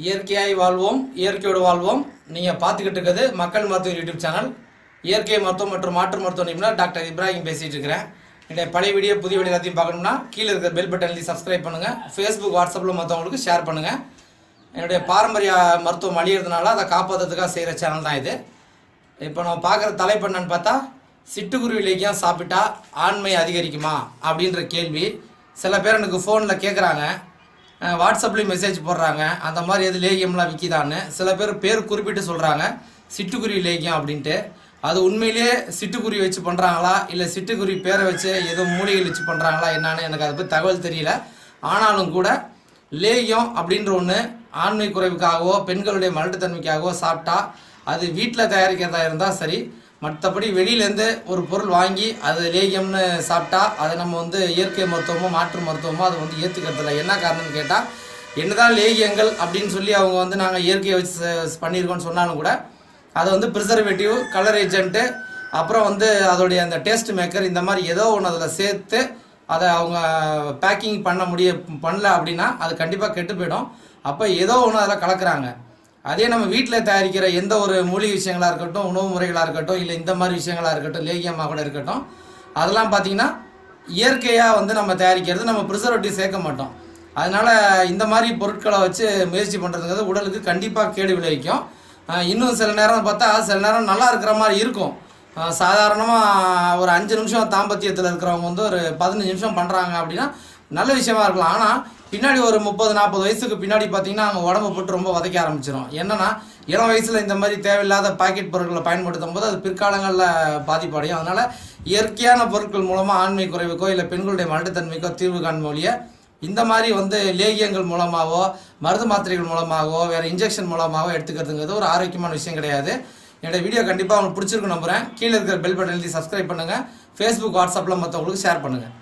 இயற்கையாய் வாழ்வோம், இயற்கையோடு வாழ்வோம். நீங்கள் பார்த்துக்கிட்டு இருக்கிறது மக்கள் மருத்துவம் யூடியூப் சேனல். இயற்கை மருத்துவம் மற்றும் மாற்று மருத்துவ நிபுணர் டாக்டர் இப்ராஹிம் பேசிகிட்டு இருக்கிறேன். என்னுடைய பழைய வீடியோ புதிய வீடியோ எல்லாத்தையும் பார்க்கணும்னா கீழே இருக்கிற பெல் பட்டன்லையும் சப்ஸ்கிரைப் பண்ணுங்கள். ஃபேஸ்புக் வாட்ஸ்அப்பில் மற்றவங்களுக்கு ஷேர் பண்ணுங்கள். என்னுடைய பாரம்பரிய மருத்துவம் அழியிறதுனால அதை காப்பாற்றுறதுக்காக செய்கிற சேனல் தான் இது. இப்போ நம்ம பார்க்குற தலைப்பு என்னன்னு பார்த்தா, சிட்டுக்குருவி லேகியம் சாப்பிட்டா ஆண்மை அதிகரிக்குமா அப்படின்ற கேள்வி. சில பேர் எனக்கு ஃபோனில் கேட்குறாங்க, வாட்ஸ்அப்லேயும் மெசேஜ் போடுறாங்க, அந்த மாதிரி எது லேகியம்லாம் விற்கிதான்னு. சில பேர் குறிப்பிட்டு சொல்கிறாங்க சிட்டுக்குருவி லேகியம் அப்படின்ட்டு. அது உண்மையிலேயே சிட்டுக்குருவி வச்சு பண்ணுறாங்களா இல்லை சிட்டுக்குருவி பேரை வச்சு ஏதோ மூலிகைகள் வச்சு பண்ணுறாங்களா என்னன்னு எனக்கு அதை பற்றி தகவல் தெரியல. ஆனாலும் கூட லேகியம் அப்படின்ற ஒன்று ஆண்மை குறைவுக்காகவோ பெண்களுடைய மலட்டுத்தன்மைக்காகவோ சாப்பிட்டா அது வீட்டில் தயாரிக்கிறதா இருந்தால் சரி. மற்றபடி வெளியிலேருந்து ஒரு பொருள் வாங்கி அது லேகியம்னு சாப்பிட்டா அதை நம்ம இயற்கை மருத்துவமோ மாற்று மருத்துவமோ அதை ஏற்றுக்கிறதில்ல. என்ன காரணம்னு கேட்டால், என்னதான் லேகியங்கள் அப்படின்னு சொல்லி அவங்க நாங்கள் இயற்கையை வச்சு பண்ணியிருக்கோன்னு சொன்னாலும் கூட அதை ப்ரிசர்வேட்டிவ், கலர் ஏஜென்ட்டு, அப்புறம் அதோடைய அந்த டேஸ்ட் மேக்கர், இந்த மாதிரி ஏதோ ஒன்று அதில் சேர்த்து அதை அவங்க பேக்கிங் பண்ணல அப்படின்னா அது கண்டிப்பாக கெட்டு போயிடும். அப்போ ஏதோ ஒன்று அதில் கலக்கிறாங்க. அதே நம்ம வீட்டில் தயாரிக்கிற எந்த ஒரு மூலிகை விஷயங்களாக இருக்கட்டும், உணவு முறைகளாக இருக்கட்டும், இல்லை இந்த மாதிரி விஷயங்களாக இருக்கட்டும், லேகியமாக கூட இருக்கட்டும், அதெல்லாம் பார்த்திங்கன்னா இயற்கையாக நம்ம தயாரிக்கிறது, நம்ம ப்ரிசர்வேட்டிவ் சேர்க்க மாட்டோம். அதனால் இந்த மாதிரி பொருட்களை வச்சு முயற்சி பண்ணுறதுங்கிறது உடலுக்கு கண்டிப்பாக கேடு விளைவிக்கும். இன்னும் சில நேரம் பார்த்தா சில நேரம் நல்லா இருக்கிற மாதிரி இருக்கும். சாதாரணமாக ஒரு 5 நிமிஷம் தாம்பத்தியத்தில் இருக்கிறவங்க ஒரு 15 நிமிஷம் பண்ணுறாங்க அப்படின்னா நல்ல விஷயமா இருக்கலாம். ஆனால் பின்னாடி ஒரு 30-40 வயசுக்கு பின்னாடி பார்த்தீங்கன்னா அவங்க உடம்பை போட்டு ரொம்ப உதைக்க ஆரம்பிச்சிடும். என்னன்னா, இளம் வயசில் இந்த மாதிரி தேவையில்லாத பாக்கெட் பொருட்களை பயன்படுத்தும் போது அது பிற்காலங்களில் பாதிப்படையும். அதனால் இயற்கையான பொருட்கள் மூலமாக ஆண்மை குறைவுக்கோ இல்லை பெண்களுடைய மலட்டுத்தன்மைக்கோ தீர்வு காணும் மொழியை இந்த மாதிரி லேகியங்கள் மூலமாகவோ மருந்து மாத்திரைகள் மூலமாகவோ வேறு இன்ஜெக்ஷன் மூலமாகவோ எடுத்துக்கிறதுங்கிறது ஒரு ஆரோக்கியமான விஷயம் கிடையாது. என்னோடய வீடியோ கண்டிப்பாக உங்களுக்கு பிடிச்சிருக்கு நம்புகிறேன். கீழே இருக்கிற பெல் பட்டன் எழுதி சப்ஸ்கிரைப் பண்ணுங்கள். ஃபேஸ்புக் வாட்ஸ்அப்பில் மற்றவங்களுக்கு ஷேர் பண்ணுங்கள்.